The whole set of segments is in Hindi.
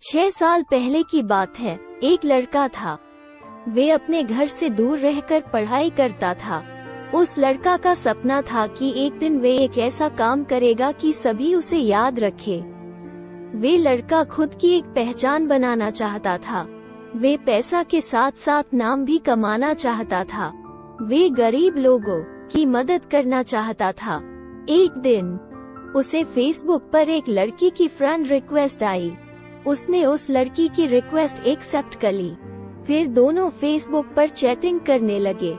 6 साल पहले की बात है। एक लड़का था। वे अपने घर से दूर रहकर पढ़ाई करता था। उस लड़का का सपना था कि एक दिन वे एक ऐसा काम करेगा कि सभी उसे याद रखे। वे लड़का खुद की एक पहचान बनाना चाहता था। वे पैसा के साथ साथ नाम भी कमाना चाहता था। वे गरीब लोगों की मदद करना चाहता था। एक दिन उसे फेसबुक पर एक लड़की की फ्रेंड रिक्वेस्ट आई। उसने उस लड़की की रिक्वेस्ट एक्सेप्ट कर ली। फिर दोनों फेसबुक पर चैटिंग करने लगे।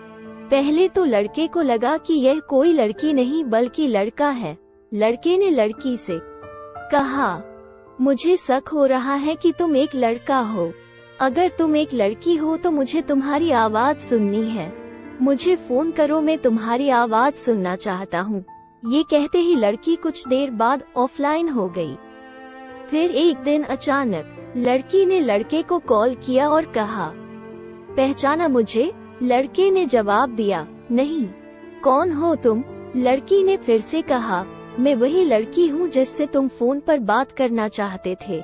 पहले तो लड़के को लगा कि यह कोई लड़की नहीं बल्कि लड़का है। लड़के ने लड़की से कहा, मुझे शक हो रहा है कि तुम एक लड़का हो। अगर तुम एक लड़की हो तो मुझे तुम्हारी आवाज सुननी है। मुझे फोन करो, मैं तुम्हारी आवाज सुनना चाहता हूँ। ये कहते ही लड़की कुछ देर बाद ऑफलाइन हो गई। फिर एक दिन अचानक लड़की ने लड़के को कॉल किया और कहा, पहचाना मुझे? लड़के ने जवाब दिया, नहीं। कौन हो तुम? लड़की ने फिर से कहा, मैं वही लड़की हूँ जिससे तुम फोन पर बात करना चाहते थे।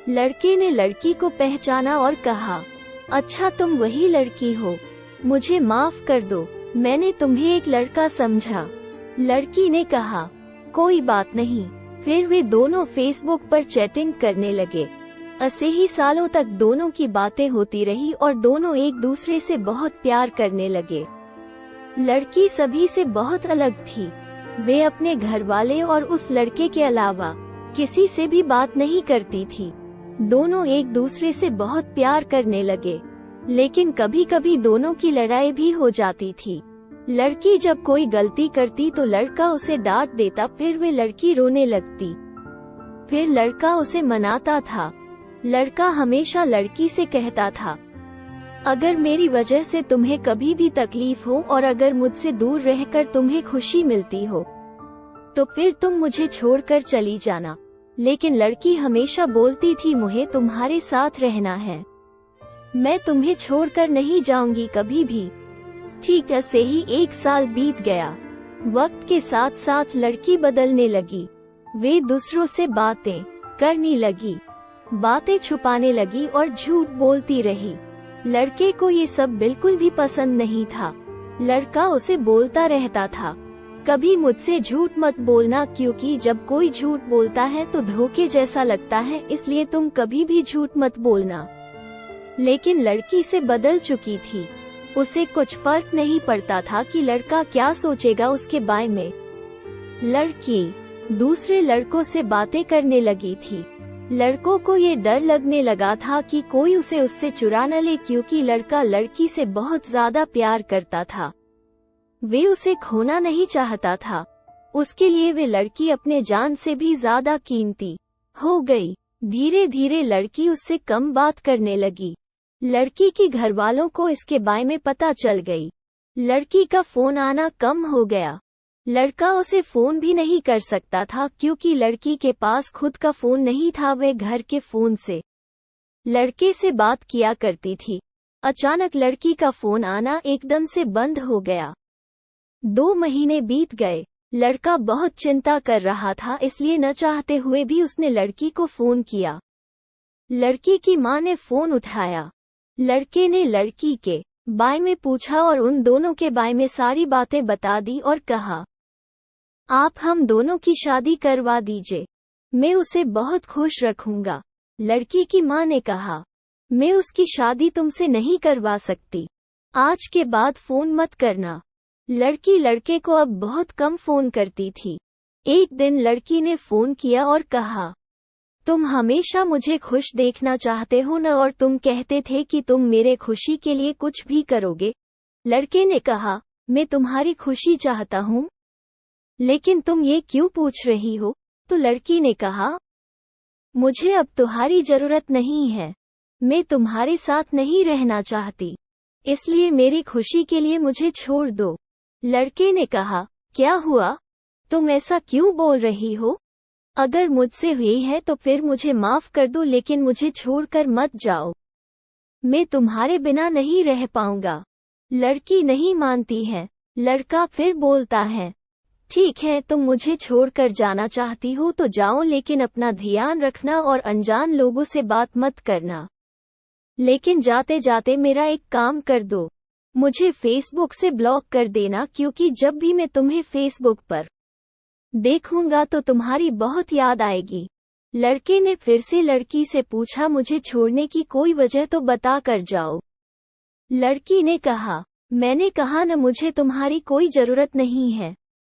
लड़के ने लड़की को पहचाना और कहा, अच्छा तुम वही लड़की हो, मुझे माफ कर दो, मैंने तुम्हें एक लड़का समझा। लड़की ने कहा, कोई बात नहीं। फिर वे दोनों फेसबुक पर चैटिंग करने लगे। ऐसे ही सालों तक दोनों की बातें होती रही और दोनों एक दूसरे से बहुत प्यार करने लगे। लड़की सभी से बहुत अलग थी। वे अपने घर वाले और उस लड़के के अलावा किसी से भी बात नहीं करती थी। दोनों एक दूसरे से बहुत प्यार करने लगे, लेकिन कभी कभी दोनों की लड़ाई भी हो जाती थी। लड़की जब कोई गलती करती तो लड़का उसे डांट देता, फिर वे लड़की रोने लगती। फिर लड़का उसे मनाता था। लड़का हमेशा लड़की से कहता था, अगर मेरी वजह से तुम्हें कभी भी तकलीफ हो और अगर मुझसे दूर रहकर तुम्हें खुशी मिलती हो तो फिर तुम मुझे छोड़कर चली जाना। लेकिन लड़की हमेशा बोलती थी, मुझे तुम्हारे साथ रहना है, मैं तुम्हें छोड़कर नहीं जाऊंगी कभी भी। ठीक ऐसे ही 1 साल बीत गया। वक्त के साथ साथ लड़की बदलने लगी। वे दूसरों से बातें करने लगी, बातें छुपाने लगी और झूठ बोलती रही। लड़के को ये सब बिल्कुल भी पसंद नहीं था। लड़का उसे बोलता रहता था, कभी मुझसे झूठ मत बोलना, क्योंकि जब कोई झूठ बोलता है तो धोखे जैसा लगता है, इसलिए तुम कभी भी झूठ मत बोलना। लेकिन लड़की से बदल चुकी थी। उसे कुछ फर्क नहीं पड़ता था कि लड़का क्या सोचेगा उसके बारे में। लड़की दूसरे लड़कों से बातें करने लगी थी। लड़कों को ये डर लगने लगा था कि कोई उसे उससे चुरा न ले, क्योंकि लड़का लड़की से बहुत ज्यादा प्यार करता था। वे उसे खोना नहीं चाहता था। उसके लिए वे लड़की अपने जान से भी ज्यादा कीमती हो गई। धीरे धीरे लड़की उससे कम बात करने लगी। लड़की के घर वालों को इसके बारे में पता चल गई। लड़की का फोन आना कम हो गया। लड़का उसे फोन भी नहीं कर सकता था, क्योंकि लड़की के पास खुद का फोन नहीं था। वे घर के फोन से लड़के से बात किया करती थी। अचानक लड़की का फोन आना एकदम से बंद हो गया। 2 महीने बीत गए। लड़का बहुत चिंता कर रहा था, इसलिए न चाहते हुए भी उसने लड़की को फोन किया। लड़की की मां ने फोन उठाया। लड़के ने लड़की के बारे में पूछा और उन दोनों के बारे में सारी बातें बता दी और कहा, आप हम दोनों की शादी करवा दीजिए, मैं उसे बहुत खुश रखूंगा। लड़की की मां ने कहा, मैं उसकी शादी तुमसे नहीं करवा सकती, आज के बाद फोन मत करना। लड़की लड़के को अब बहुत कम फोन करती थी। एक दिन लड़की ने फोन किया और कहा, तुम हमेशा मुझे खुश देखना चाहते हो न, और तुम कहते थे कि तुम मेरे खुशी के लिए कुछ भी करोगे। लड़के ने कहा, मैं तुम्हारी खुशी चाहता हूँ, लेकिन तुम ये क्यों पूछ रही हो? तो लड़की ने कहा, मुझे अब तुम्हारी जरूरत नहीं है, मैं तुम्हारे साथ नहीं रहना चाहती, इसलिए मेरी खुशी के लिए मुझे छोड़ दो। लड़के ने कहा, क्या हुआ? तुम ऐसा क्यों बोल रही हो? अगर मुझसे हुई है तो फिर मुझे माफ कर दो, लेकिन मुझे छोड़कर मत जाओ, मैं तुम्हारे बिना नहीं रह पाऊंगा। लड़की नहीं मानती है। लड़का फिर बोलता है, ठीक है, तुम मुझे छोड़कर जाना चाहती हो तो जाओ, लेकिन अपना ध्यान रखना और अनजान लोगों से बात मत करना। लेकिन जाते जाते मेरा एक काम कर दो, मुझे फेसबुक से ब्लॉक कर देना, क्योंकि जब भी मैं तुम्हें फेसबुक पर देखूंगा तो तुम्हारी बहुत याद आएगी। लड़के ने फिर से लड़की से पूछा, मुझे छोड़ने की कोई वजह तो बता कर जाओ। लड़की ने कहा, मैंने कहा न, मुझे तुम्हारी कोई जरूरत नहीं है।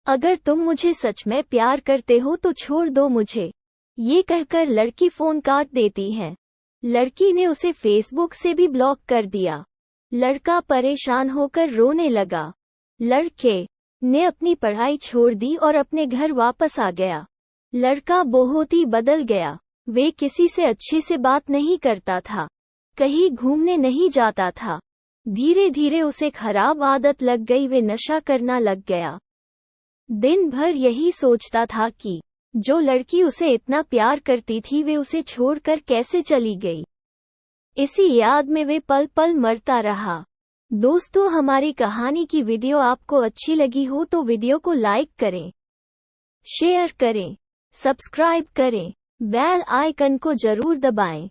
अगर तुम मुझे सच में प्यार करते हो तो छोड़ दो मुझे। ये कहकर लड़की फोन काट देती है। लड़की ने उसे फेसबुक से भी ब्लॉक कर दिया। लड़का परेशान होकर रोने लगा। लड़के ने अपनी पढ़ाई छोड़ दी और अपने घर वापस आ गया। लड़का बहुत ही बदल गया। वे किसी से अच्छे से बात नहीं करता था, कहीं घूमने नहीं जाता था। धीरे धीरे उसे खराब आदत लग गई, वे नशा करना लग गया। दिन भर यही सोचता था कि जो लड़की उसे इतना प्यार करती थी वे उसे छोड़कर कैसे चली गई। इसी याद में वे पल पल मरता रहा। दोस्तों, हमारी कहानी की वीडियो आपको अच्छी लगी हो तो वीडियो को लाइक करें, शेयर करें, सब्सक्राइब करें, बेल आइकन को जरूर दबाएं।